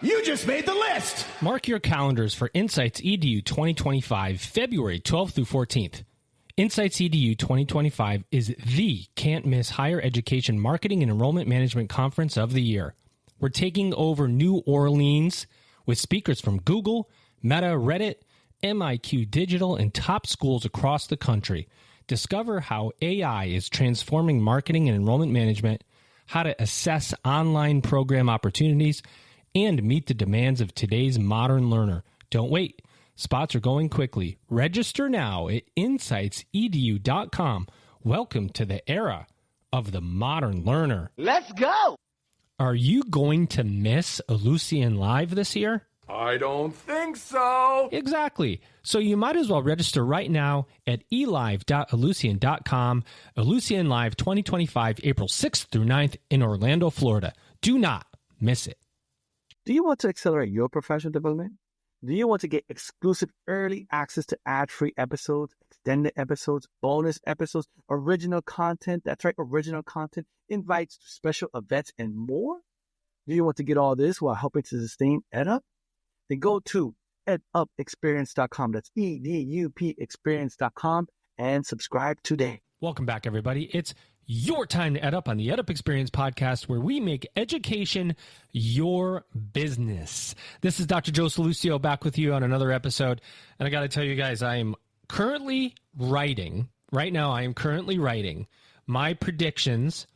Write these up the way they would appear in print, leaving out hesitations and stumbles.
You just made the list! Mark your calendars for Insights EDU 2025, February 12th through 14th. Insights EDU 2025 is the can't-miss higher education marketing and enrollment management conference of the year. We're taking over New Orleans with speakers from Google, Meta, Reddit, MIQ Digital, and top schools across the country. Discover how AI is transforming marketing and enrollment management, how to assess online program opportunities, and meet the demands of today's modern learner. Don't wait. Spots are going quickly. Register now at insightsedu.com. Welcome to the era of the modern learner. Let's go! Are you going to miss Ellucian Live this year? I don't think so. Exactly. So you might as well register right now at elive.ellucian.com. Ellucian Live 2025, April 6th through 9th in Orlando, Florida. Do not miss it. Do you want to accelerate your professional development? Do you want to get exclusive early access to ad-free episodes, extended episodes, bonus episodes, original content? That's right, original content, invites to special events, and more? Do you want to get all this while helping to sustain EdUp? Then go to edupexperience.com. That's EDUP experience.com and subscribe today. Welcome back, everybody. It's your time to EdUp on the EdUp Experience podcast, where we make education your business. This is Dr. Joe Salucio back with you on another episode. And I got to tell you guys, I am currently writing my predictions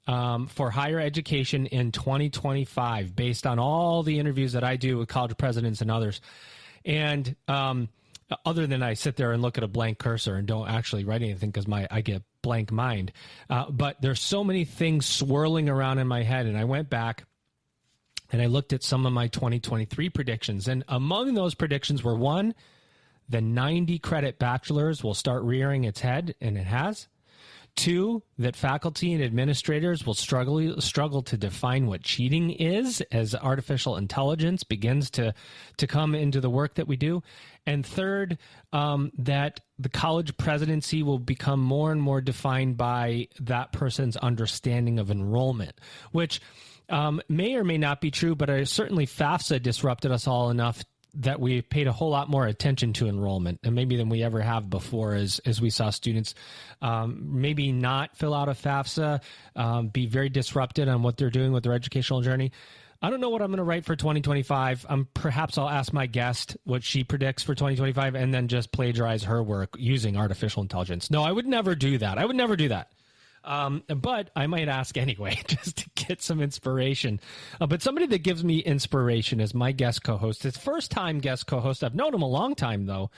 for higher education in 2025 based on all the interviews that I do with college presidents and others. And other than I sit there and look at a blank cursor and don't actually write anything because I get blank mind. But there's so many things swirling around in my head. And I went back and I looked at some of my 2023 predictions. And among those predictions were, one, the 90 credit bachelor's will start rearing its head, and it has. Two, that faculty and administrators will struggle to define what cheating is as artificial intelligence begins to come into the work that we do. And third, that the college presidency will become more and more defined by that person's understanding of enrollment, which may or may not be true, but certainly FAFSA disrupted us all enough that we paid a whole lot more attention to enrollment, and maybe than we ever have before, as we saw students maybe not fill out a FAFSA, be very disrupted on what they're doing with their educational journey. I don't know what I'm going to write for 2025. Perhaps I'll ask my guest what she predicts for 2025 and then just plagiarize her work using artificial intelligence. No, I would never do that. But I might ask anyway, just to get some inspiration. But somebody that gives me inspiration is my guest co-host. It's first-time guest co-host. I've known him a long time, though.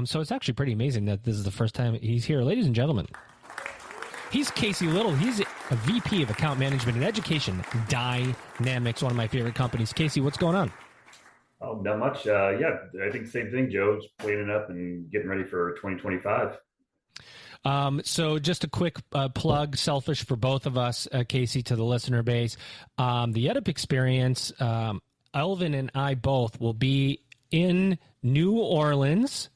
So it's actually pretty amazing that this is the first time he's here. Ladies and gentlemen, he's Casey Little. He's a VP of Account Management and Education Dynamics, one of my favorite companies. Casey, what's going on? Oh, not much. I think same thing, Joe. Just cleaning up and getting ready for 2025. So just a quick plug, selfish for both of us, Casey, to the listener base. The EdUp Experience, Elvin and I both will be in New Orleans,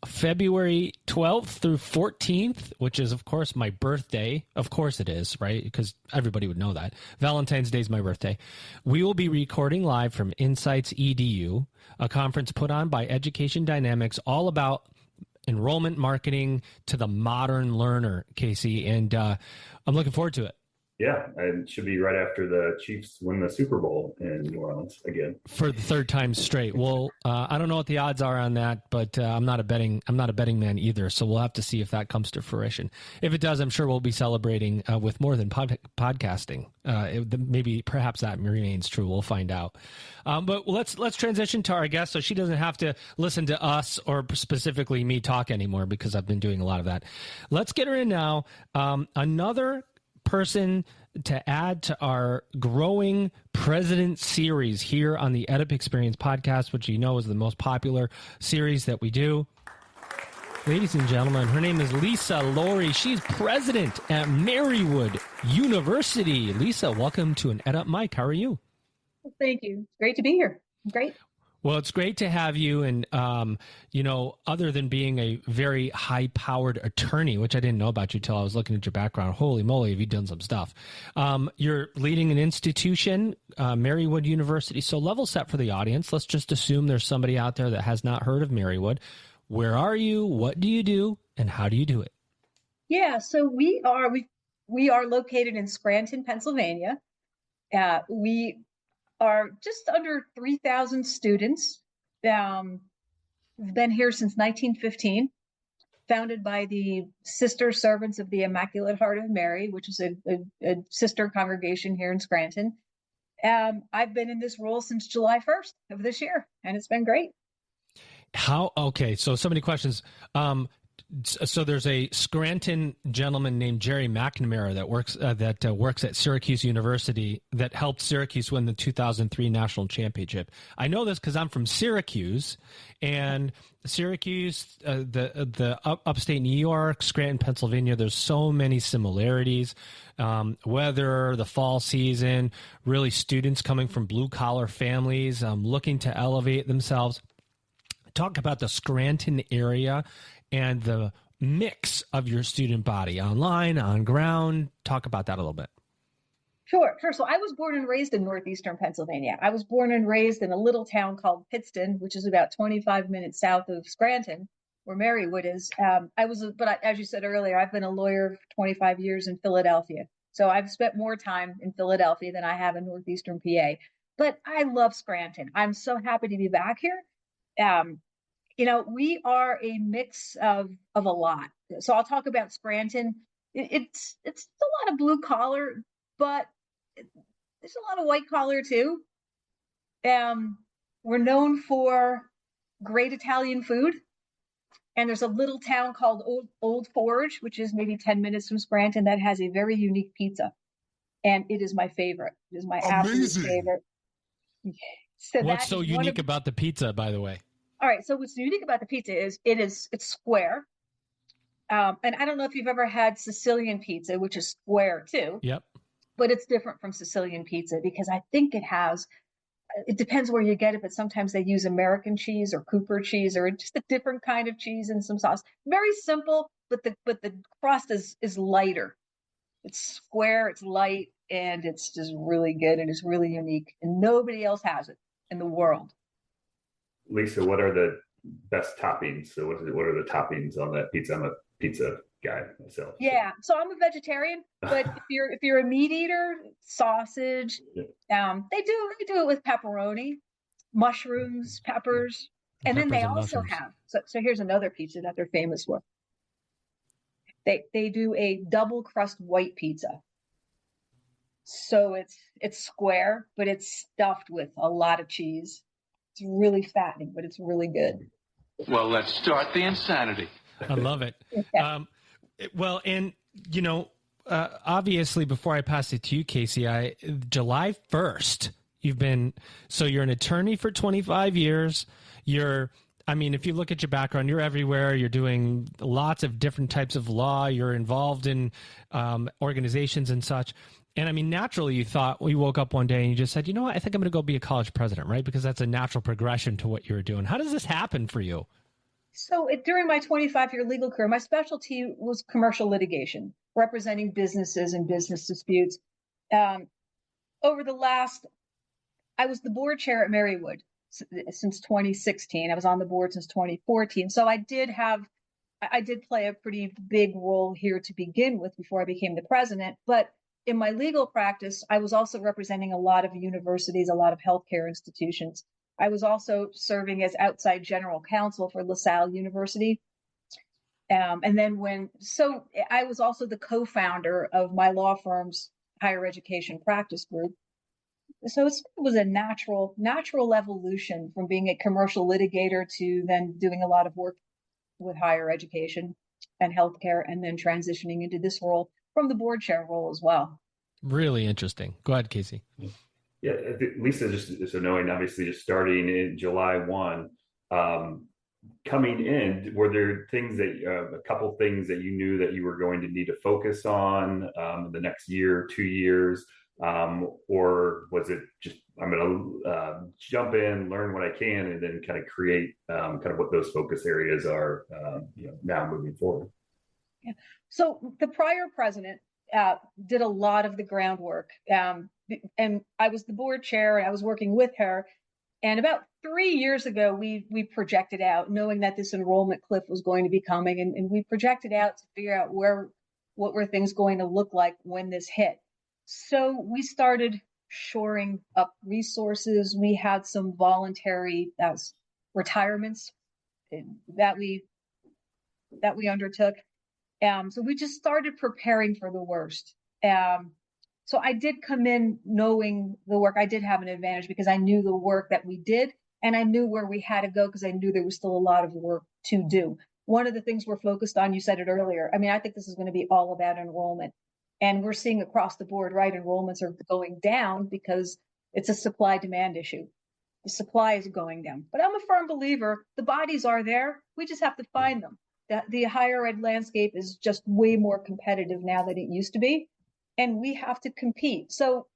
February 12th through 14th, which is, of course, my birthday. Of course it is, right? Because everybody would know that. Valentine's Day is my birthday. We will be recording live from Insights EDU, a conference put on by Education Dynamics, all about enrollment marketing to the modern learner, Casey, and I'm looking forward to it. Yeah, it should be right after the Chiefs win the Super Bowl in New Orleans again for the third time straight. Well, I don't know what the odds are on that, but I'm not a betting man either. So we'll have to see if that comes to fruition. If it does, I'm sure we'll be celebrating with more than podcasting. Perhaps that remains true. We'll find out. But let's transition to our guest, so she doesn't have to listen to us or specifically me talk anymore, because I've been doing a lot of that. Let's get her in now. Another person to add to our growing president series here on the EdUp Experience podcast, which you know is the most popular series that we do. Ladies and gentlemen, her name is Lisa Laurie. She's president at Marywood University. Lisa, welcome to an EdUp Mic. How are you? Well, thank you. It's great to be here. Great. Well, it's great to have you. And, other than being a very high powered attorney, which I didn't know about you till I was looking at your background. Holy moly, have you done some stuff? You're leading an institution, Marywood University. So level set for the audience. Let's just assume there's somebody out there that has not heard of Marywood. Where are you? What do you do? And how do you do it? Yeah, so we are located in Scranton, Pennsylvania. We are just under 3,000 students. We've been here since 1915, founded by the Sister Servants of the Immaculate Heart of Mary, which is a sister congregation here in Scranton. I've been in this role since July 1st of this year, and it's been great. Okay, so many questions. So there's a Scranton gentleman named Jerry McNamara that works at Syracuse University that helped Syracuse win the 2003 national championship. I know this because I'm from Syracuse, and Syracuse, the upstate New York, Scranton, Pennsylvania. There's so many similarities. Weather, the fall season, really students coming from blue collar families looking to elevate themselves. Talk about the Scranton area and the mix of your student body, online, on ground. Talk about that a little bit. Sure. So I was born and raised in northeastern Pennsylvania. I was born and raised in a little town called Pittston, which is about 25 minutes south of Scranton, where Marywood is. As you said earlier, I've been a lawyer for 25 years in Philadelphia. So I've spent more time in Philadelphia than I have in northeastern PA. But I love Scranton. I'm so happy to be back here. We are a mix of a lot. So I'll talk about Scranton. It's a lot of blue collar, but there's a lot of white collar too. We're known for great Italian food. And there's a little town called Old Forge, which is maybe 10 minutes from Scranton, that has a very unique pizza. And it is my favorite. It is my absolute favorite. So what's so unique about the pizza, by the way? All right. So what's unique about the pizza is it's square. And I don't know if you've ever had Sicilian pizza, which is square too. Yep. But it's different from Sicilian pizza because I think it depends where you get it, but sometimes they use American cheese or Cooper cheese or just a different kind of cheese and some sauce. Very simple, but the crust is lighter. It's square, it's light, and it's just really good and it's really unique. And nobody else has it in the world. Lisa, what are the best toppings? So what are the toppings on that pizza? I'm a pizza guy myself. Yeah, so I'm a vegetarian, but if you're a meat eater, sausage. Yeah. They do it with pepperoni, mushrooms, peppers, and then they also have. So here's another pizza that they're famous for. They do a double crust white pizza. So it's square, but it's stuffed with a lot of cheese. It's really fattening, but it's really good. Well, let's start the insanity. I love it. Yeah. Obviously, before I pass it to you, Casey, July 1st, you're an attorney for 25 years. If you look at your background, you're everywhere. You're doing lots of different types of law. You're involved in organizations and such. And naturally, you thought, you woke up one day and you just said, you know what, I think I'm going to go be a college president, right? Because that's a natural progression to what you were doing. How does this happen for you? So during my 25-year legal career, my specialty was commercial litigation, representing businesses and business disputes. I was the board chair at Marywood since 2016. I was on the board since 2014. So I did play a pretty big role here to begin with before I became the president. But in my legal practice, I was also representing a lot of universities, a lot of healthcare institutions. I was also serving as outside general counsel for LaSalle University. I was also the co-founder of my law firm's higher education practice group. So it was a natural evolution from being a commercial litigator to then doing a lot of work with higher education and healthcare, and then transitioning into this role from the board chair role as well. Really interesting. Go ahead, Casey. Yeah, Lisa, just so knowing, obviously, just starting in July 1, coming in, were there a couple things that you knew that you were going to need to focus on the next year, 2 years? or was it just I'm going to jump in, learn what I can, and then kind of create kind of what those focus areas are, now moving forward? Yeah. So the prior president did a lot of the groundwork, and I was the board chair, and I was working with her. And about 3 years ago, we projected out, knowing that this enrollment cliff was going to be coming, and we projected out to figure out what were things going to look like when this hit. So we started shoring up resources. We had some voluntary retirements that we undertook. So we just started preparing for the worst. So I did come in knowing the work. I did have an advantage because I knew the work that we did, and I knew where we had to go because I knew there was still a lot of work to do. One of the things we're focused on, you said it earlier, I mean, I think this is going to be all about enrollment. And we're seeing across the board, right, enrollments are going down because it's a supply-demand issue. The supply is going down. But I'm a firm believer the bodies are there. We just have to find them. The higher ed landscape is just way more competitive now than it used to be, and we have to compete. So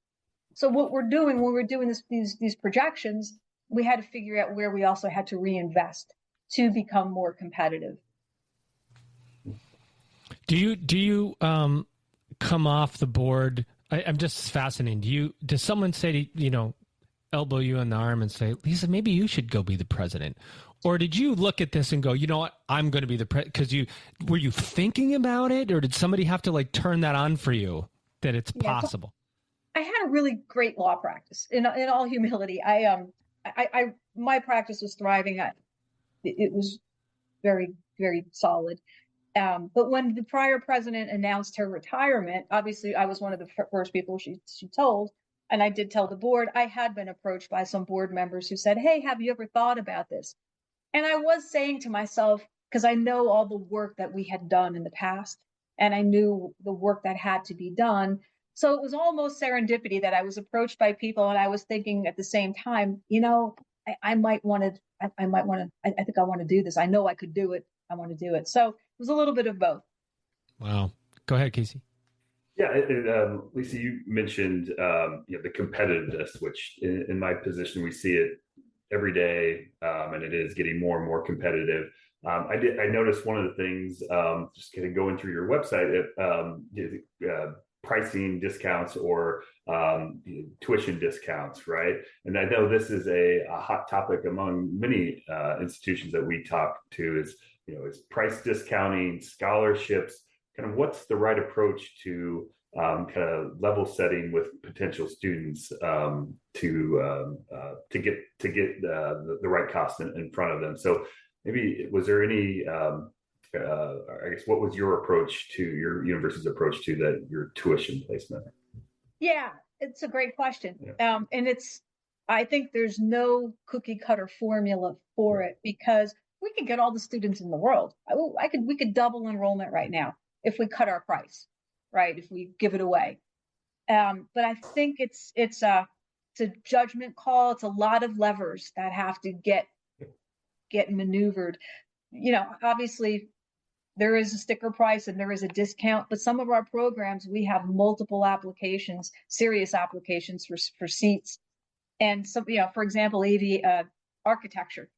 what we're doing when we're doing these projections, we had to figure out where we also had to reinvest to become more competitive. Do you come off the board? I'm just fascinated. Does someone say to elbow you in the arm and say, Lisa, maybe you should go be the president? Or did you look at this and go, you know what, I'm going to be the president? Because were you thinking about it, or did somebody have to turn that on for you that it's possible? So I had a really great law practice. In all humility, my practice was thriving. It was very, very solid. But when the prior president announced her retirement, obviously I was one of the first people she told. And I did tell the board. I had been approached by some board members who said, hey, have you ever thought about this? And I was saying to myself, because I know all the work that we had done in the past, and I knew the work that had to be done. So it was almost serendipity that I was approached by people, and I was thinking at the same time, I think I want to do this. I know I could do it. I want to do it. So it was a little bit of both. Wow. Go ahead, Casey. Yeah, Lisa, you mentioned the competitiveness, which in my position we see it every day, and it is getting more and more competitive. I noticed one of the things, just kind of going through your website, pricing discounts or tuition discounts, right? And I know this is a hot topic among many institutions that we talk to. Is price discounting, scholarships. Kind of what's the right approach to kind of level setting with potential students to get the right cost in front of them. So maybe was there any I guess what was your approach to your university's approach to your tuition placement? Yeah, it's a great question. Yeah. And I think there's no cookie cutter formula for it, because we could get all the students in the world. We could double enrollment right now if we cut our price, right? If we give it away. But I think it's a judgment call. It's a lot of levers that have to get maneuvered. Obviously there is a sticker price and there is a discount, but some of our programs, we have multiple applications, serious applications for seats. And some, for example, architecture.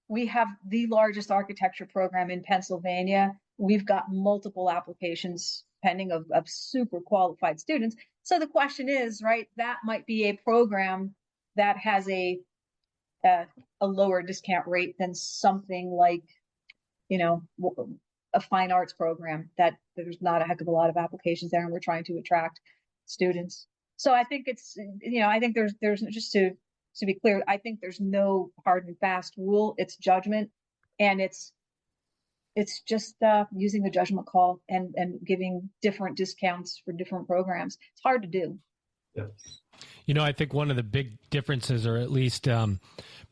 We have the largest architecture program in Pennsylvania. We've got multiple applications pending of super qualified students. So the question is, right, that might be a program that has a lower discount rate than something like, a fine arts program that there's not a heck of a lot of applications there, and we're trying to attract students. So I think it's, I think there's just to be clear, I think there's no hard and fast rule. It's judgment, and it's just using a judgment call and giving different discounts for different programs. It's hard to do. Yeah. I think one of the big differences, or at least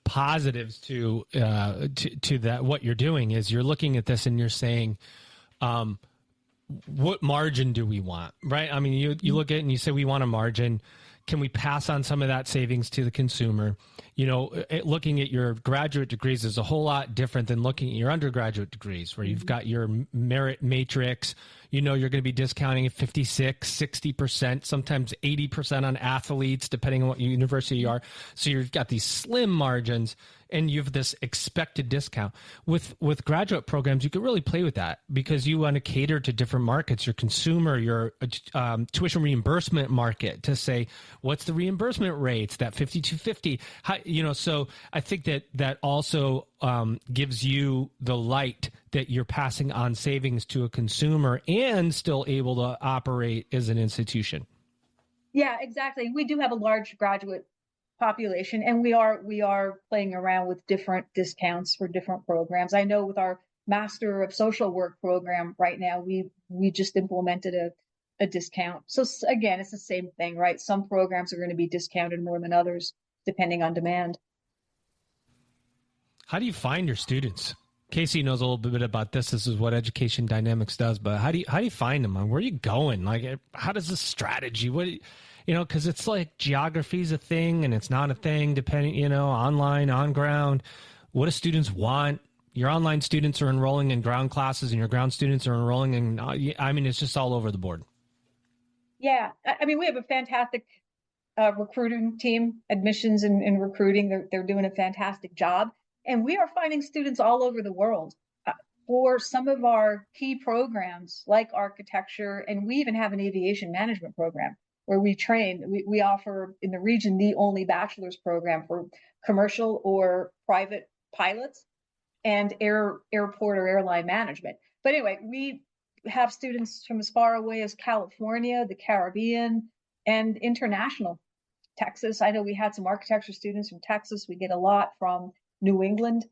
positives to that, what you're doing is you're looking at this and you're saying, what margin do we want, right? I mean, you look at it and you say we want a margin, can we pass on some of that savings to the consumer? Looking at your graduate degrees is a whole lot different than looking at your undergraduate degrees, where you've got your merit matrix. You're going to be discounting at 56, 60%, sometimes 80% on athletes, depending on what university you are. So you've got these slim margins, and you have this expected discount. With graduate programs, you can really play with that because you want to cater to different markets, your consumer, your tuition reimbursement market, to say, what's the reimbursement rates, that 5250? So I think that also gives you the light that you're passing on savings to a consumer and still able to operate as an institution. Yeah, exactly. We do have a large graduate population, and we are playing around with different discounts for different programs. I know with our Master of Social Work program right now, we just implemented a discount. So again, it's the same thing, right? Some programs are going to be discounted more than others depending on demand. How do you find your students? Casey knows a little bit about this. This is what Education Dynamics does, but how do you find them? Where are you going? Like, how does this strategy? Because it's like geography is a thing and it's not a thing, depending, online, on ground. What do students want? Your online students are enrolling in ground classes and your ground students are enrolling in, it's just all over the board. Yeah. We have a fantastic recruiting team, admissions and recruiting. They're doing a fantastic job. And we are finding students all over the world for some of our key programs like architecture, and we even have an aviation management program where we train. We offer in the region the only bachelor's program for commercial or private pilots and airport or airline management. But anyway, we have students from as far away as California, the Caribbean, and international. Texas. I know we had some architecture students from Texas. We get a lot from New England.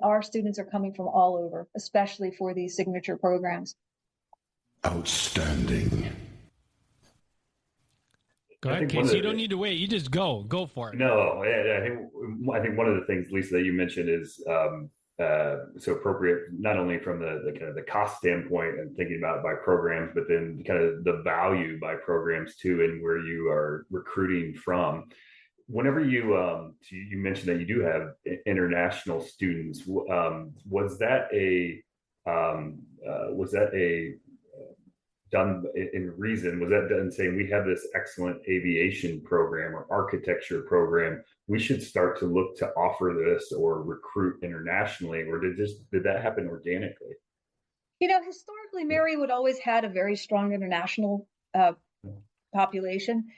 Our students are coming from all over, especially for these signature programs. Outstanding. Go ahead, Casey. You don't need to wait. You just go for it. No, I think one of the things, Lisa, that you mentioned is so appropriate, not only from the kind of the cost standpoint and thinking about it by programs, but then kind of the value by programs too, and where you are recruiting from. Whenever you mentioned that you do have international students, was that done in reason? Was that done saying we have this excellent aviation program or architecture program, we should start to look to offer this or recruit internationally, or did that happen organically? Historically, Marywood always had a very strong international population.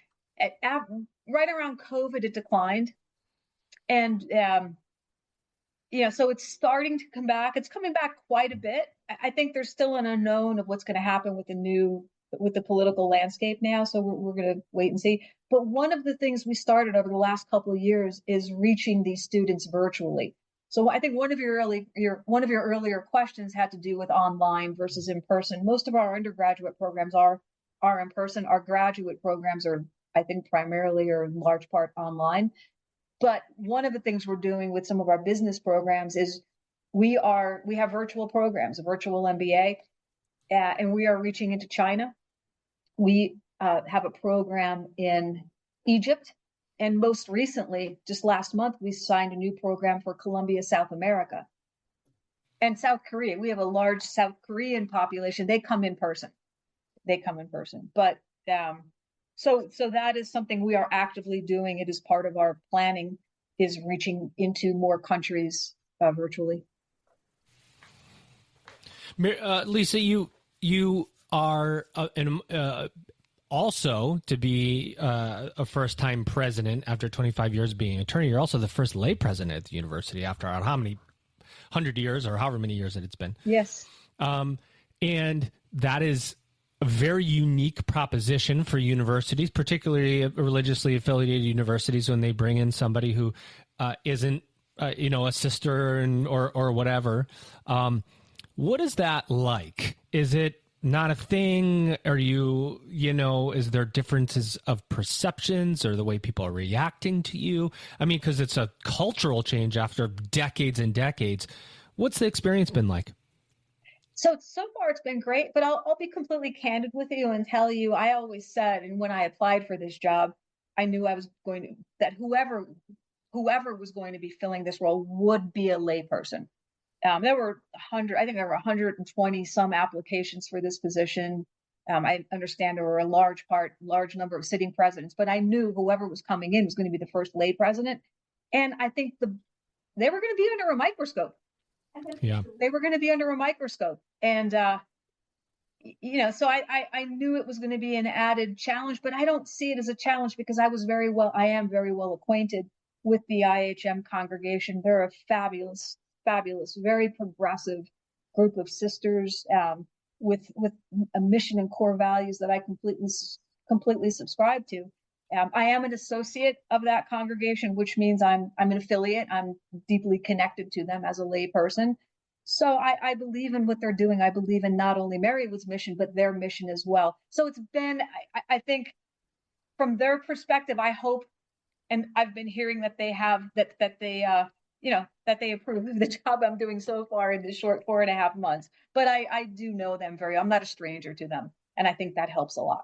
Right around COVID, it declined. And, so it's starting to come back. It's coming back quite a bit. I think there's still an unknown of what's going to happen with the political landscape now. So we're going to wait and see. But one of the things we started over the last couple of years is reaching these students virtually. So I think one of your earlier questions had to do with online versus in person. Most of our undergraduate programs are in person. Our graduate programs are, I think, primarily or in large part online. But one of the things we're doing with some of our business programs is we have virtual programs, a virtual MBA, and we are reaching into China. We have a program in Egypt. And most recently, just last month, we signed a new program for Colombia, South America. And South Korea. We have a large South Korean population. They come in person. But so that is something we are actively doing. It is part of our planning, is reaching into more countries virtually. Lisa, you are also, to be a first-time president after 25 years being an attorney, you're also the first lay president at the university after how many 100 years or however many years that it's been. Yes. And that is a very unique proposition for universities, particularly religiously affiliated universities, when they bring in somebody who isn't, a sister or whatever. What is that like? Is it not a thing? Are is there differences of perceptions or the way people are reacting to you? Because it's a cultural change after decades and decades. What's the experience been like? So far it's been great, but I'll be completely candid with you and tell you, I always said, and when I applied for this job, I knew I was that whoever was going to be filling this role would be a layperson. There were 120 some applications for this position. I understand there were a large number of sitting presidents, but I knew whoever was coming in was going to be the first lay president. And I think they were going to be under a microscope. Yeah. They were going to be under a microscope. And, so I knew it was going to be an added challenge, but I don't see it as a challenge because I am very well acquainted with the IHM congregation. They're a fabulous, very progressive group of sisters with a mission and core values that I completely subscribe to. I am an associate of that congregation, which means I'm an affiliate. I'm deeply connected to them as a lay person. So I believe in what they're doing. I believe in not only Marywood's mission, but their mission as well. So it's been, I think, from their perspective, I hope, and I've been hearing that they have that they approve of the job I'm doing so far in this short 4.5 months. But I do know them I'm not a stranger to them, and I think that helps a lot.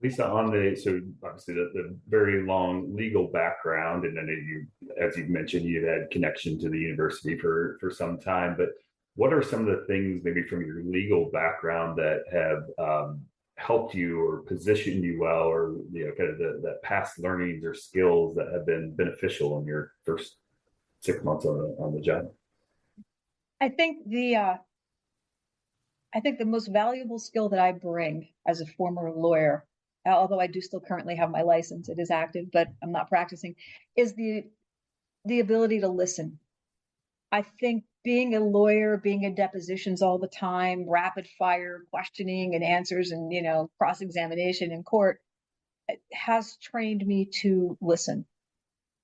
Lisa, so obviously the very long legal background, and then as you've mentioned, you've had connection to the university for some time, but what are some of the things maybe from your legal background that have helped you or positioned you well, or kind of the past learnings or skills that have been beneficial in your first 6 months on the job? I think the most valuable skill that I bring as a former lawyer, although I do still currently have my license, it is active, but I'm not practicing, is the ability to listen. I think being a lawyer, being in depositions all the time, rapid fire questioning and answers and, cross-examination in court has trained me to listen.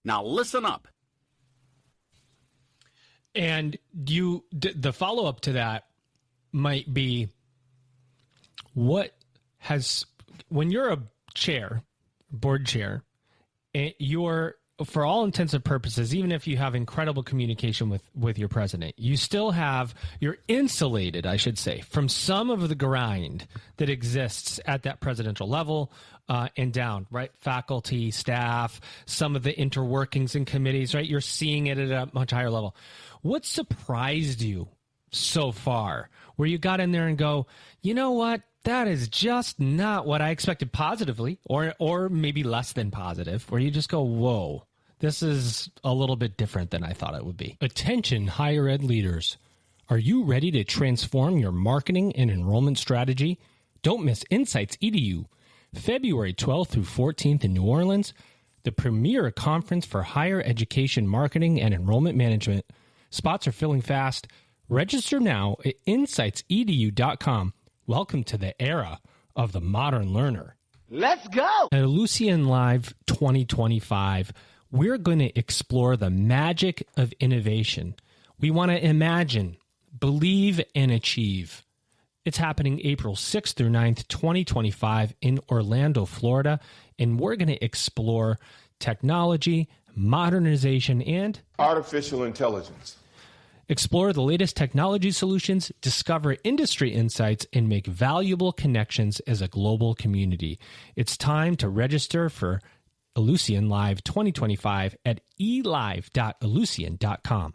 Now listen up. And the follow-up to that might be when you're a board chair, you're, for all intents and purposes, even if you have incredible communication with your president, you're insulated, I should say, from some of the grind that exists at that presidential level and down, right? Faculty, staff, some of the interworkings in committees, right? You're seeing it at a much higher level. What surprised you so far where you got in there and go, you know what? That is just not what I expected, positively, or maybe less than positive, where you just go, whoa, this is a little bit different than I thought it would be. Attention, higher ed leaders. Are you ready to transform your marketing and enrollment strategy? Don't miss Insights EDU, February 12th through 14th in New Orleans, the premier conference for higher education marketing and enrollment management. Spots are filling fast. Register now at insightsedu.com. Welcome to the era of the modern learner. Let's go! At Lucian Live 2025, we're going to explore the magic of innovation. We want to imagine, believe, and achieve. It's happening April 6th through 9th, 2025 in Orlando, Florida, and we're going to explore technology, modernization, and artificial intelligence. Explore the latest technology solutions, discover industry insights, and make valuable connections as a global community. It's time to register for Ellucian Live 2025 at elive.ellucian.com.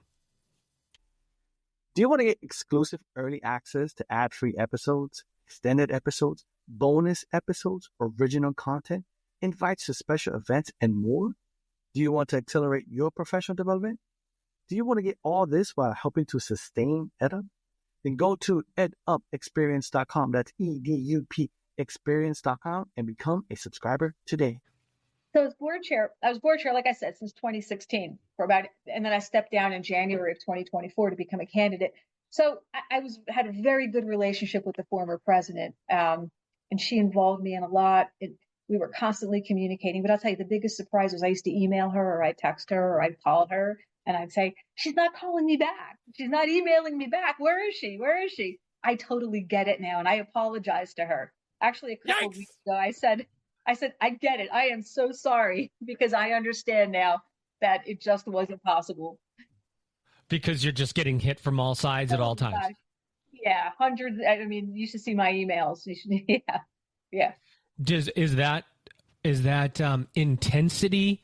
Do you want to get exclusive early access to ad-free episodes, extended episodes, bonus episodes, original content, invites to special events, and more? Do you want to accelerate your professional development? Do you want to get all this while helping to sustain EdUp? Then go to edupexperience.com. That's EDUP experience.com and become a subscriber today. So I was board chair, like I said, since 2016 and then I stepped down in January of 2024 to become a candidate. So I had a very good relationship with the former president, and she involved me in a lot. We were constantly communicating, but I'll tell you, the biggest surprise was I used to email her or I'd text her or I'd call her. And I'd say, she's not calling me back. She's not emailing me back. Where is she? Where is she? I totally get it now. And I apologized to her. Actually, a couple of weeks ago, I said, I get it. I am so sorry because I understand now that it just wasn't possible. Because you're just getting hit from all sides at all times. Gosh. Yeah, hundreds. I mean, you should see my emails. Yeah. Is that Is that intensity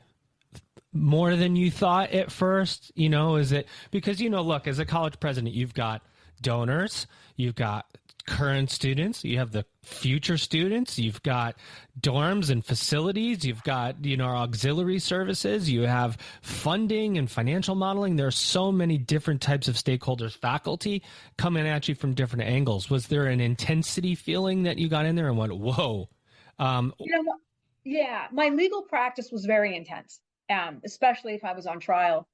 more than you thought at first? Is it because, look, as a college president, you've got donors, you've got current students, you have the future students, you've got dorms and facilities, you've got, auxiliary services, you have funding and financial modeling. There are so many different types of stakeholders, faculty coming at you from different angles. Was there an intensity feeling that you got in there and went, whoa? Yeah, my legal practice was very intense, especially if I was on trial.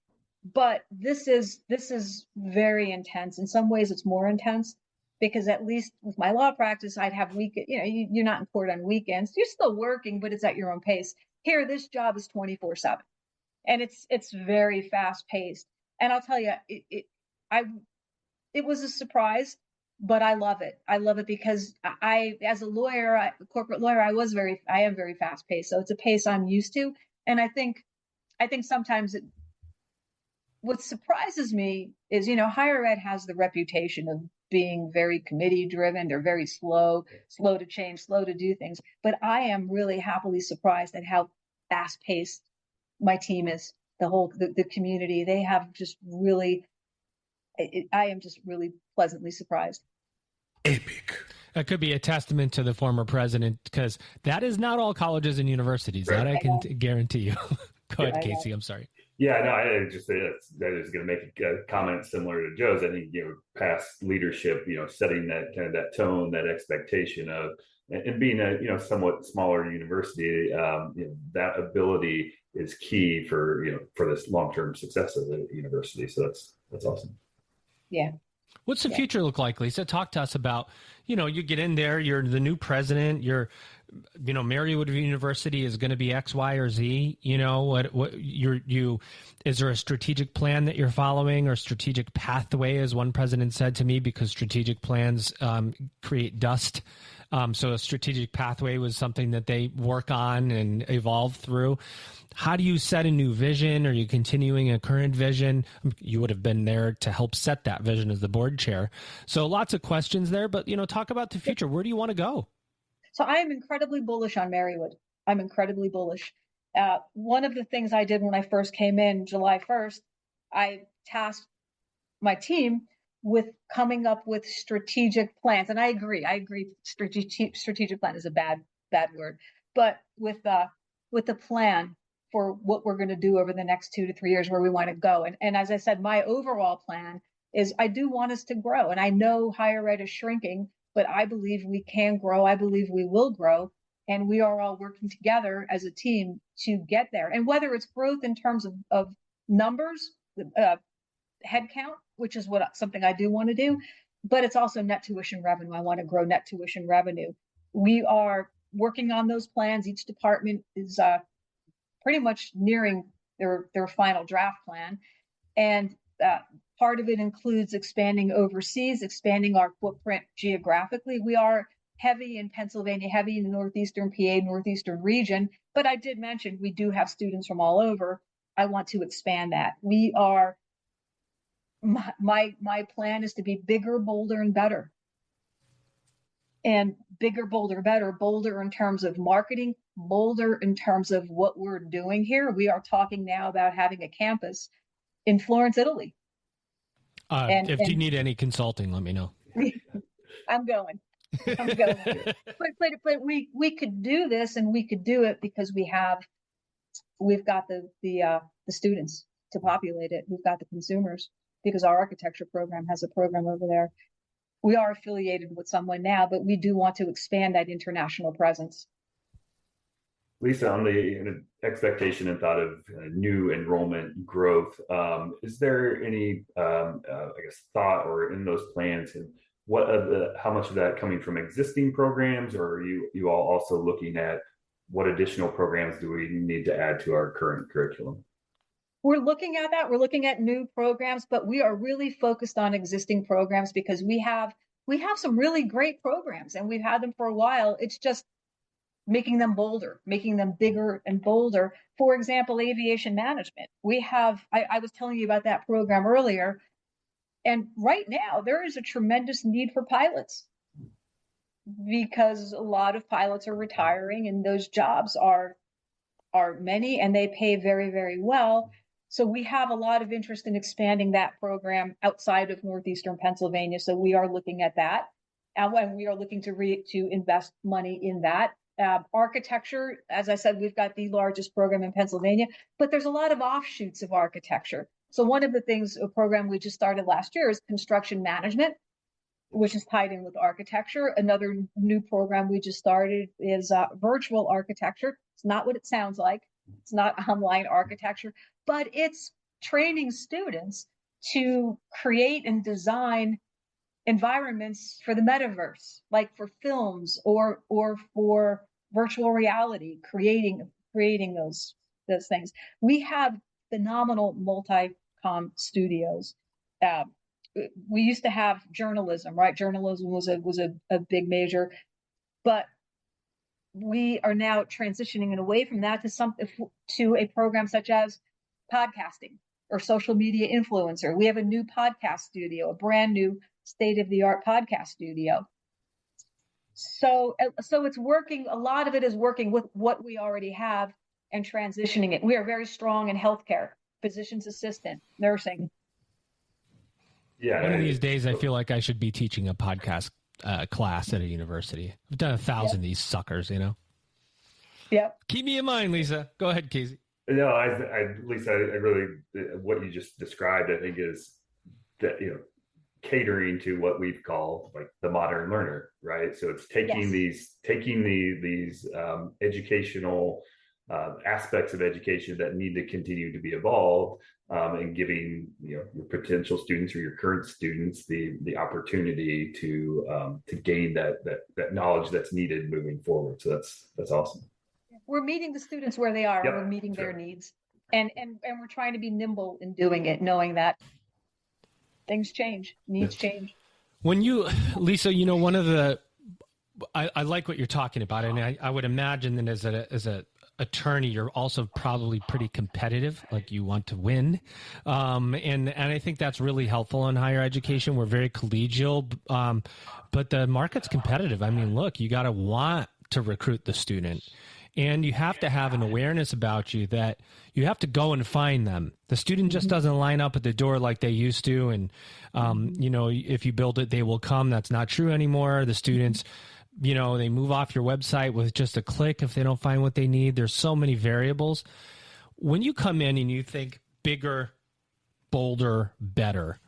But this is very intense. In some ways, it's more intense because at least with my law practice, I'd have you're not in court on weekends. You're still working, but it's at your own pace. Here, this job is 24/7, and it's very fast paced. And I'll tell you, it was a surprise, but I love it. I love it because as a lawyer, a corporate lawyer, I am very fast paced. So it's a pace I'm used to. And I think sometimes what surprises me is, higher ed has the reputation of being very committee driven. They're very slow to change, slow to do things. But I am really happily surprised at how fast paced my team is. The community, they have just really, I am just really pleasantly surprised. Epic. That could be a testament to the former president, because that is not all colleges and universities. Right. That I can guarantee you. Go ahead, I know. Casey. I'm sorry. Yeah, no, I just say that is going to make a comment similar to Joe's. I think, past leadership, setting that kind of that tone, that expectation of, and being a, somewhat smaller university, that ability is key for this long-term success of the university. So that's awesome. Yeah. What's the future look like, Lisa? Talk to us about, you get in there, you're the new president, Marywood University is going to be X, Y, or Z. Is there a strategic plan that you're following, or strategic pathway, as one president said to me, because strategic plans create dust. So a strategic pathway was something that they work on and evolve through. How do you set a new vision? Are you continuing a current vision? You would have been there to help set that vision as the board chair. So lots of questions there, but, talk about the future. Where do you want to go? So I am incredibly bullish on Marywood. I'm incredibly bullish. One of the things I did when I first came in July 1st, I tasked my team with coming up with strategic plans. And I agree. Strategic plan is a bad word, but with the plan for what we're going to do over the next 2 to 3 years, where we want to go. And as I said, my overall plan is I do want us to grow. And I know higher ed is shrinking, but I believe we can grow. I believe we will grow. And we are all working together as a team to get there. And whether it's growth in terms of numbers, headcount, which is something I do want to do, but it's also net tuition revenue. I want to grow net tuition revenue. We are working on those plans. Each department is pretty much nearing their final draft plan. And part of it includes expanding overseas, expanding our footprint geographically. We are heavy in Pennsylvania, heavy in the Northeastern PA, Northeastern region. But I did mention we do have students from all over. I want to expand that. My plan is to be bigger, bolder, and better. And bigger, bolder, better, bolder in terms of marketing, bolder in terms of what we're doing here. We are talking now about having a campus in Florence, Italy. If you need any consulting, let me know. I'm going. But we could do this, and we could do it because we've got the students to populate it. We've got the consumers, because our architecture program has a program over there. We are affiliated with someone now, but we do want to expand that international presence. Lisa, on the expectation and thought of new enrollment growth, is there any, thought or in those plans, and how much of that coming from existing programs, or are you all also looking at what additional programs do we need to add to our current curriculum? We're looking at that. We're looking at new programs, but we are really focused on existing programs because we have some really great programs, and we've had them for a while. It's just making them bolder, making them bigger and bolder. For example, aviation management. I was telling you about that program earlier, and right now there is a tremendous need for pilots. because a lot of pilots are retiring, and those jobs are many, and they pay very, very well. So we have a lot of interest in expanding that program outside of northeastern Pennsylvania. So we are looking at that, and we are looking to invest money in that. Architecture, as I said, we've got the largest program in Pennsylvania, but there's a lot of offshoots of architecture. So one of the things, a program we just started last year, is construction management, which is tied in with architecture. Another new program we just started is virtual architecture. It's not what it sounds like. It's not online architecture, but it's training students to create and design environments for the metaverse, like for films or for virtual reality, creating those things. We have phenomenal multi-com studios. We used to have journalism, right? Journalism was a big major, but we are now transitioning away from that to a program such as podcasting or social media influencer. We have a new podcast studio, a brand new state-of-the-art podcast studio. So it's working. A lot of it is working with what we already have and transitioning it. We are very strong in healthcare, physician's assistant, nursing. Yeah. One of these days, I feel like I should be teaching a podcast class at a university. I've done 1,000 of these suckers, you know? Yep. Keep me in mind, Lisa. Go ahead, Casey. No, Lisa, I really, what you just described, I think, is that, catering to what we've called like the modern learner, right? So it's taking these educational aspects of education that need to continue to be evolved, and giving your potential students or your current students the opportunity to gain that knowledge that's needed moving forward. So that's awesome. We're meeting the students where they are. Yep, we're meeting their needs, and we're trying to be nimble in doing it, knowing that things change, needs change. When you, Lisa, one of the, I like what you're talking about, and I would imagine that as a attorney, you're also probably pretty competitive, like you want to win, and I think that's really helpful in higher education. We're very collegial, but the market's competitive. I mean, look, you got to want to recruit the student. And you have to have an awareness about you that you have to go and find them. The student just doesn't line up at the door like they used to. And, if you build it, they will come. That's not true anymore. The students, they move off your website with just a click if they don't find what they need. There's so many variables. When you come in and you think bigger, bolder, better,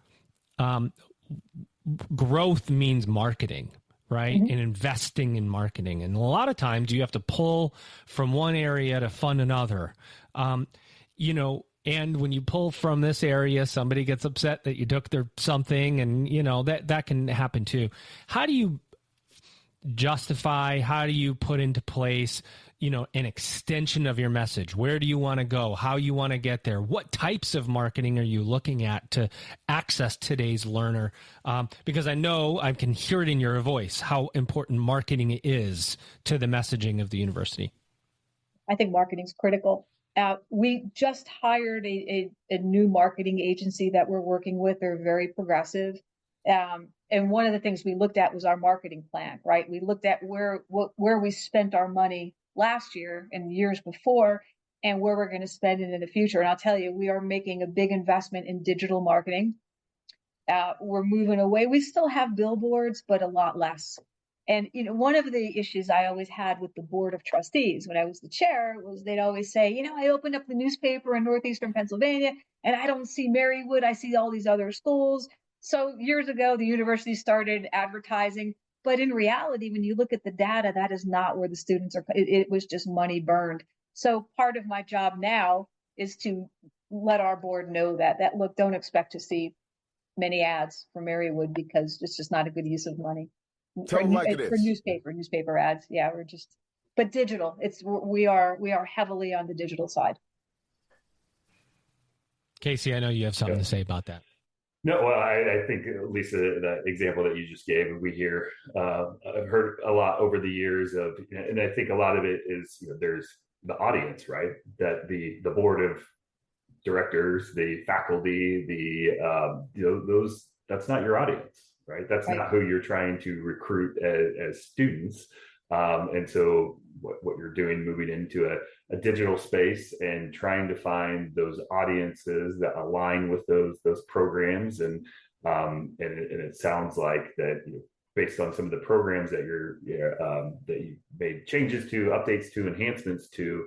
growth means marketing. Right. And investing in marketing. And a lot of times you have to pull from one area to fund another. And when you pull from this area, somebody gets upset that you took their something, and, that can happen too. How do you justify, how do you put into place, an extension of your message? Where do you want to go? How you want to get there? What types of marketing are you looking at to access today's learner? Because I know I can hear it in your voice, how important marketing is to the messaging of the university. I think marketing is critical. We just hired a new marketing agency that we're working with. They're very progressive. And one of the things we looked at was our marketing plan, right? We looked at where we spent our money last year and years before, and where we're going to spend it in the future. And I'll tell you, we are making a big investment in digital marketing. We're moving away. We still have billboards, but a lot less. And, one of the issues I always had with the board of trustees when I was the chair was they'd always say, I opened up the newspaper in northeastern Pennsylvania and I don't see Marywood. I see all these other schools. So years ago, the university started advertising. But in reality, when you look at the data, that is not where the students are. It was just money burned. So part of my job now is to let our board know that look, don't expect to see many ads for Marywood because it's just not a good use of money. Tell them like it is. For newspaper ads. Yeah, but digital. We are heavily on the digital side. Casey, I know you have something to say about that. No, well, I think, Lisa, the example that you just gave, I've heard a lot over the years of, and I think a lot of it is, there's the audience, right? That the board of directors, the faculty, that's not your audience, right? That's Right. not who you're trying to recruit as students. And so what you're doing, moving into a digital space and trying to find those audiences that align with those programs. And it sounds like that, based on some of the programs that that you made changes to, updates to, enhancements to,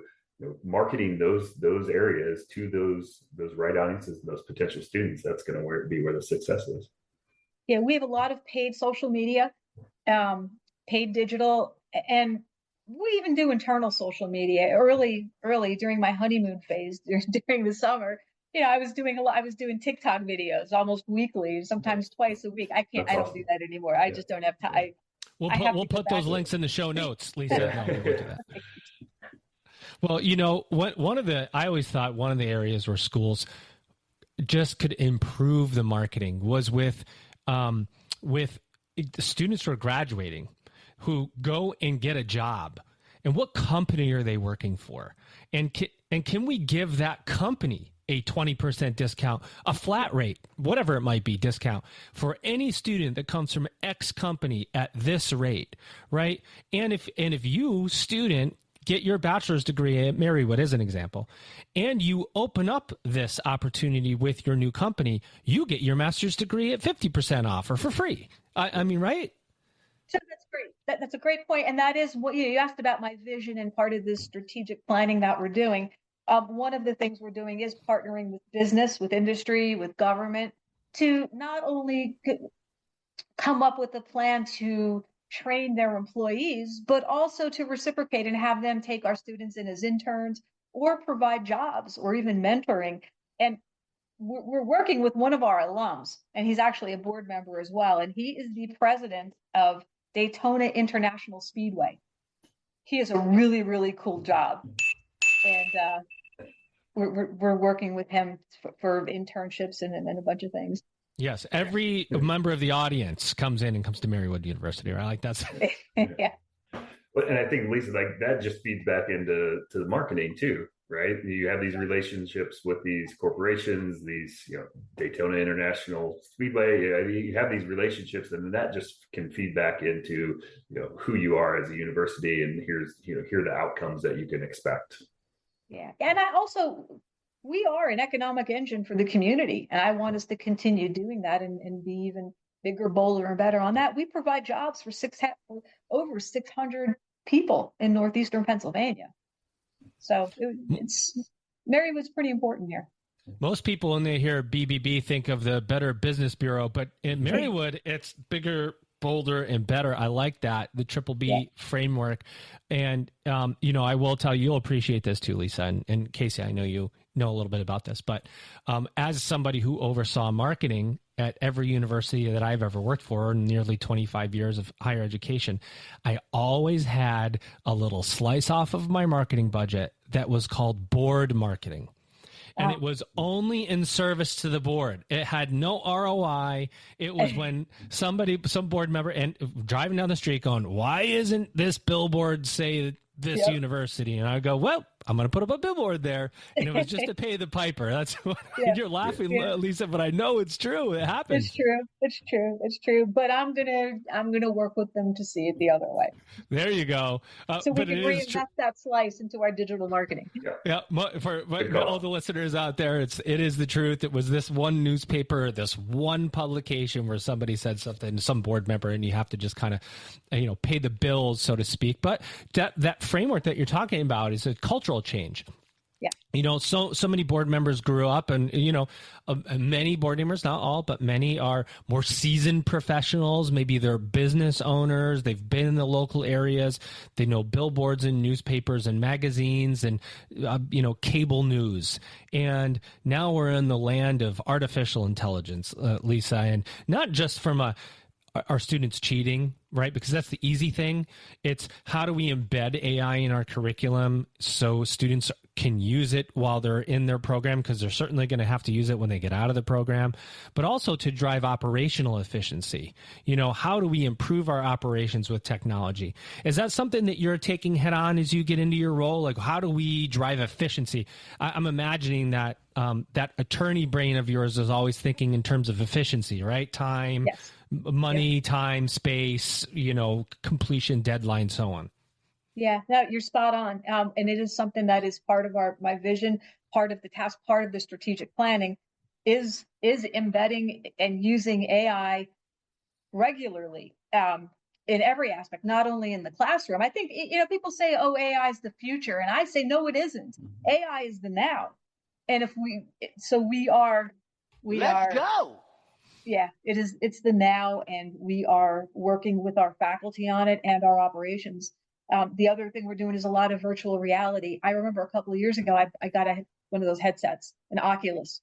marketing those areas to those right audiences, those potential students, that's going to be where the success is. Yeah, we have a lot of paid social media, paid digital, and we even do internal social media early during my honeymoon phase during the summer. I was doing TikTok videos almost weekly, sometimes twice a week. I don't do that anymore. I just don't have time. We'll put those links in the show notes, Lisa. No, we won't do that. Well, I always thought one of the areas where schools just could improve the marketing was with students who are graduating, who go and get a job, and what company are they working for, and can we give that company a 20% discount, a flat rate, whatever it might be, discount for any student that comes from X company at this rate, right? And if you, student, get your bachelor's degree at Marywood as an example, and you open up this opportunity with your new company, you get your master's degree at 50% off or for free. I mean, right? So that's great. That's a great point. And that is what you asked about my vision and part of this strategic planning that we're doing. One of the things we're doing is partnering with business, with industry, with government to not only come up with a plan to train their employees, but also to reciprocate and have them take our students in as interns or provide jobs or even mentoring. And we're working with one of our alums, and he's actually a board member as well. And he is the president of Daytona International Speedway. He has a really, really cool job. And we're working with him for internships and a bunch of things. Yes, every member of the audience comes to Marywood University, right? Like that's yeah. And I think, Lisa, like that just feeds back into the marketing too, right? You have these relationships with these corporations, these Daytona International Speedway. You have these relationships, and that just can feed back into who you are as a university, and here are the outcomes that you can expect. Yeah, and we are an economic engine for the community, and I want us to continue doing that and be even bigger, bolder, and better on that. We provide jobs for over 600 people in northeastern Pennsylvania. So Marywood's pretty important here. Most people, when they hear BBB, think of the Better Business Bureau, but in Marywood, it's bigger, bolder, and better. I like that, the Triple B framework. And, I will tell you, you'll appreciate this too, Lisa. And Casey, I know you know a little bit about this, but as somebody who oversaw marketing at every university that I've ever worked for, nearly 25 years of higher education, I always had a little slice off of my marketing budget that was called board marketing. And it was only in service to the board. It had no ROI. It was when some board member and driving down the street going, why isn't this billboard say this university? And I go, well, I'm going to put up a billboard there. And it was just to pay the piper. That's what you're laughing, Lisa, but I know it's true. It happens. It's true. But I'm gonna work with them to see it the other way. There you go. So we can reinvest that slice into our digital marketing. Yeah. For all the listeners out there, it is the truth. It was this one newspaper, this one publication where somebody said something, some board member, and you have to just kind of, pay the bills, so to speak. But that framework that you're talking about is a cultural change. Yeah. So many board members grew up and, many board members, not all, but many are more seasoned professionals. Maybe they're business owners. They've been in the local areas. They know billboards and newspapers and magazines and, cable news. And now we're in the land of artificial intelligence, Lisa, and not just from our students cheating, right? Because that's the easy thing. It's how do we embed AI in our curriculum so students can use it while they're in their program, because they're certainly going to have to use it when they get out of the program, but also to drive operational efficiency. How do we improve our operations with technology? Is that something that you're taking head on as you get into your role? Like, how do we drive efficiency? I'm imagining that that attorney brain of yours is always thinking in terms of efficiency, right? Time, Yes. money, Yes. time, space, completion, deadline, so on. Yeah, no, you're spot on. And it is something that is part of my vision, part of the task, part of the strategic planning is embedding and using AI regularly in every aspect, not only in the classroom. I think, people say, oh, AI is the future. And I say, no, it isn't. AI is the now. And Let's go. Yeah, it's the now, and we are working with our faculty on it and our operations. The other thing we're doing is a lot of virtual reality. I remember a couple of years ago, I got one of those headsets, an Oculus,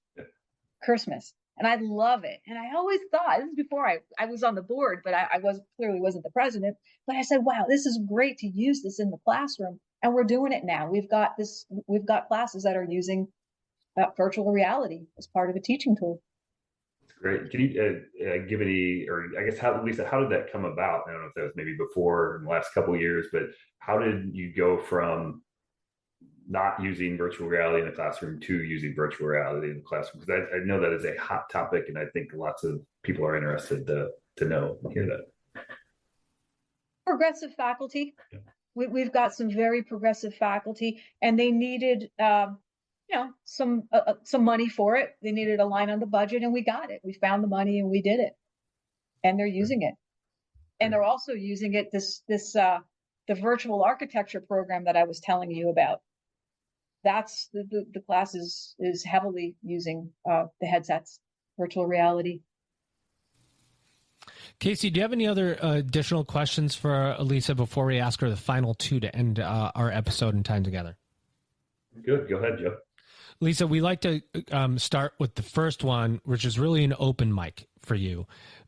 Christmas, and I love it. And I always thought, this is before I was on the board, but I clearly wasn't the president. But I said, wow, this is great to use this in the classroom, and we're doing it now. We've got classes that are using virtual reality as part of a teaching tool. Great. Can you give any, or I guess Lisa, how did that come about? I don't know if that was maybe before in the last couple of years, but how did you go from not using virtual reality in the classroom to using virtual reality in the classroom? Because I know that is a hot topic, and I think lots of people are interested to know and hear that. Progressive faculty. Yeah. We've got some very progressive faculty, and they needed some money for it. They needed a line on the budget, and we got it. We found the money and we did it, and they're using it. And they're also using it, the virtual architecture program that I was telling you about. That's the class is heavily using the headsets, virtual reality. Casey, do you have any other additional questions for Elisa before we ask her the final two to end our episode and time together? Good. Go ahead, Joe. Lisa, we like to start with the first one, which is really an open mic for you.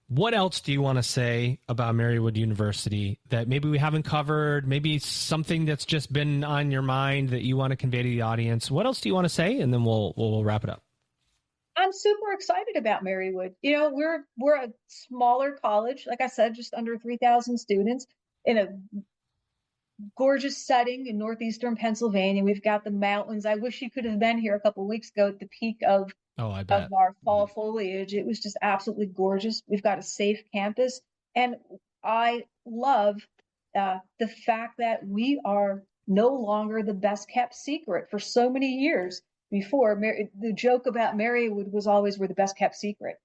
What else do you want to say about Marywood University that maybe we haven't covered, maybe something that's just been on your mind that you want to convey to the audience? What else do you want to say? And then we'll wrap it up. I'm super excited about Marywood. We're a smaller college, like I said, just under 3,000 students in a gorgeous setting in northeastern Pennsylvania. We've got the mountains. I wish you could have been here a couple of weeks ago at the peak of our fall foliage. It was just absolutely gorgeous. We've got a safe campus, and I love the fact that we are no longer the best kept secret. For so many years before, the joke about Marywood was always we're the best kept secret.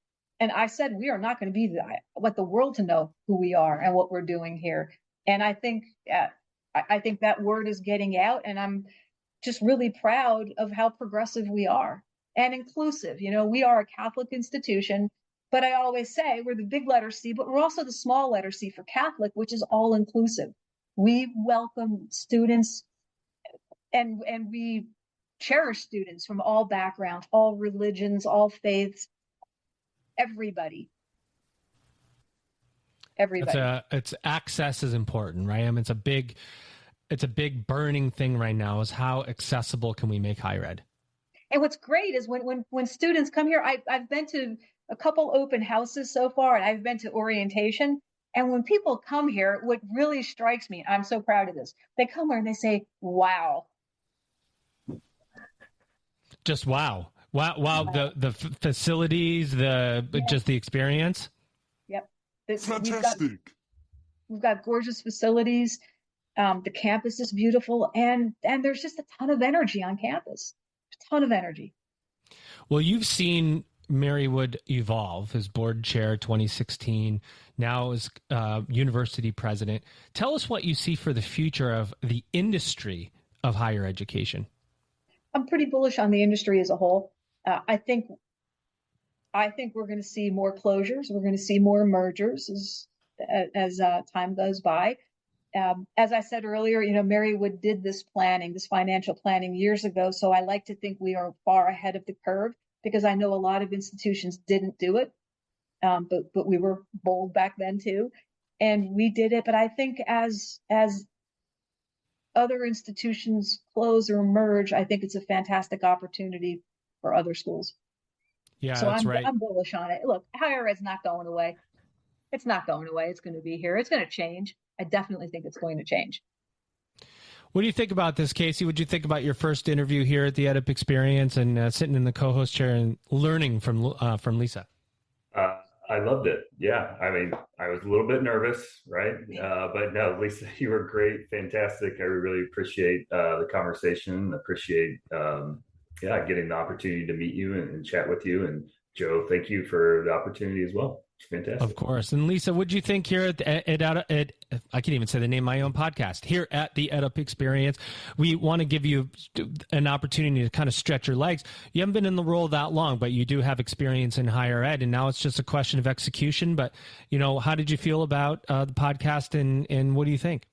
And I said, we are not going to be want the world to know who we are and what we're doing here. And I think that word is getting out, and I'm just really proud of how progressive we are and inclusive. We are a Catholic institution, but I always say we're the big letter C, but we're also the small letter C for Catholic, which is all inclusive. We welcome students, and we cherish students from all backgrounds, all religions, all faiths, everybody. It's access is important, right? I mean, it's a big burning thing right now, is how accessible can we make higher ed? And what's great is when students come here, I've been to a couple open houses so far, and I've been to orientation. And when people come here, what really strikes me, I'm so proud of this, they come here and they say, wow. Just wow. Wow. The facilities, just the experience. Yep. Fantastic. We've got gorgeous facilities. The campus is beautiful, and there's just a ton of energy on campus. A ton of energy. Well, you've seen Marywood evolve as board chair 2016, now as university president. Tell us what you see for the future of the industry of higher education. I'm pretty bullish on the industry as a whole. I think we're going to see more closures. We're going to see more mergers as time goes by. As I said earlier, Marywood did this financial planning years ago. So I like to think we are far ahead of the curve, because I know a lot of institutions didn't do it. But we were bold back then too, and we did it. But I think as other institutions close or merge, I think it's a fantastic opportunity for other schools. Yeah, So that's right. I'm bullish on it. Look, higher ed's not going away. It's not going away. It's going to be here. It's going to change. I definitely think it's going to change. What do you think about this, Casey? What do you think about your first interview here at the EdUp Experience and sitting in the co-host chair and learning from Lisa? I loved it. Yeah. I mean, I was a little bit nervous, right? But no, Lisa, you were great. Fantastic. I really appreciate the conversation. Appreciate, getting the opportunity to meet you and chat with you. And Joe, thank you for the opportunity as well. It's fantastic. Of course. And Lisa, what do you think here at I can't even say the name of my own podcast, here at the EdUp Experience? We want to give you an opportunity to kind of stretch your legs. You haven't been in the role that long, but you do have experience in higher ed, and now it's just a question of execution. But, how did you feel about the podcast, and what do you think?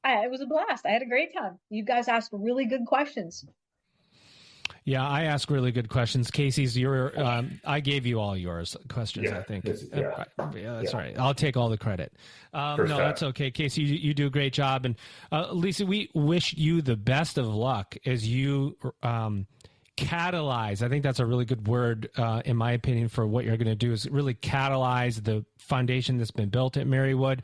It was a blast. I had a great time. You guys asked really good questions. Yeah, I ask really good questions. Casey's I gave you all yours questions, Yeah, I think. yeah. That's all right. I'll take all the credit. No, that's okay. Casey, you do a great job. And Lisa, we wish you the best of luck as you catalyze. I think that's a really good word, in my opinion, for what you're going to do, is really catalyze the foundation that's been built at Marywood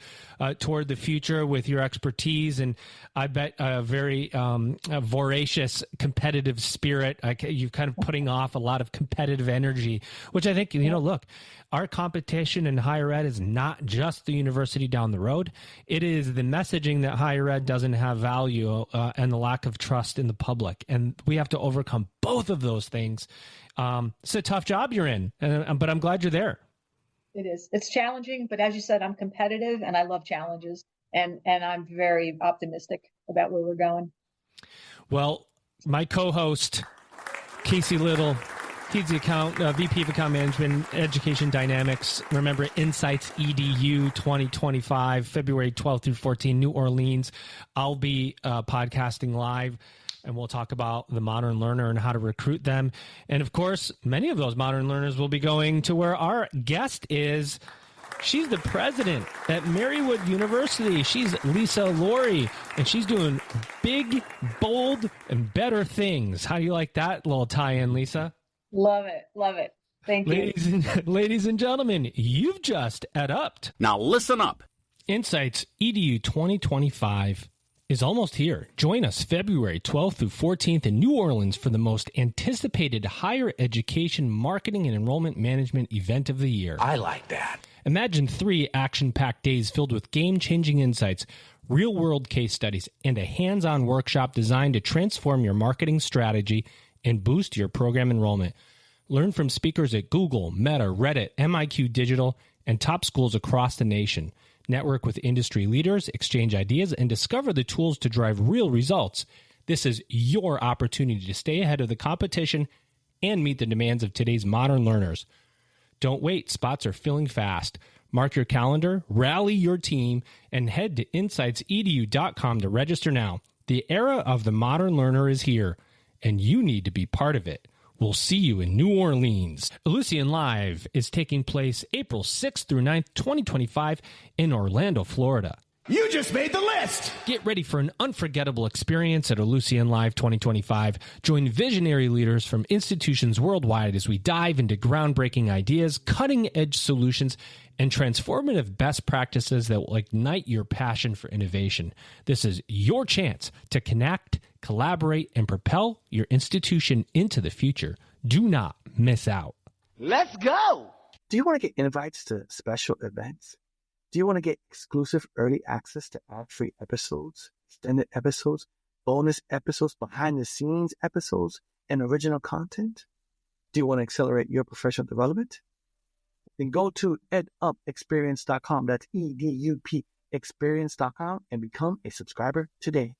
toward the future with your expertise. And I bet a very voracious competitive spirit. You're kind of putting off a lot of competitive energy, which I think, look, our competition in higher ed is not just the university down the road. It is the messaging that higher ed doesn't have value and the lack of trust in the public. And we have to overcome both of those things. It's a tough job you're in, but I'm glad you're there. It is. It's challenging, but as you said, I'm competitive and I love challenges, and I'm very optimistic about where we're going. Well, my co-host, Casey Little, he's the VP of Account Management, Education Dynamics. Remember, Insights EDU 2025, February 12th through 14, New Orleans. I'll be podcasting live, and we'll talk about the modern learner and how to recruit them. And of course, many of those modern learners will be going to where our guest is. She's the president at Marywood University. She's Lisa Laurie, and she's doing big, bold, and better things. How do you like that little tie-in, Lisa? Love it. Love it. Thank you. Ladies and gentlemen, you've just EdUp'd. Now listen up. Insights EDU 2025 is almost here. Join us February 12th through 14th in New Orleans for the most anticipated higher education marketing and enrollment management event of the year. I like that. Imagine 3 action-packed days filled with game-changing insights, real-world case studies, and a hands-on workshop designed to transform your marketing strategy and boost your program enrollment. Learn from speakers at Google, Meta, Reddit, MIQ Digital, and top schools across the nation. Network with industry leaders, exchange ideas, and discover the tools to drive real results. This is your opportunity to stay ahead of the competition and meet the demands of today's modern learners. Don't wait. Spots are filling fast. Mark your calendar, rally your team, and head to insightsedu.com to register now. The era of the modern learner is here, and you need to be part of it. We'll see you in New Orleans. Ellucian Live is taking place April 6th through 9th, 2025 in Orlando, Florida. You just made the list. Get ready for an unforgettable experience at Ellucian Live 2025. Join visionary leaders from institutions worldwide as we dive into groundbreaking ideas, cutting-edge solutions, and transformative best practices that will ignite your passion for innovation. This is your chance to connect, collaborate, and propel your institution into the future. Do not miss out. Let's go. Do you want to get invites to special events? Do you want to get exclusive early access to ad-free episodes, extended episodes, bonus episodes, behind-the-scenes episodes, and original content? Do you want to accelerate your professional development? Then go to edupexperience.com. That's EDUP experience.com and become a subscriber today.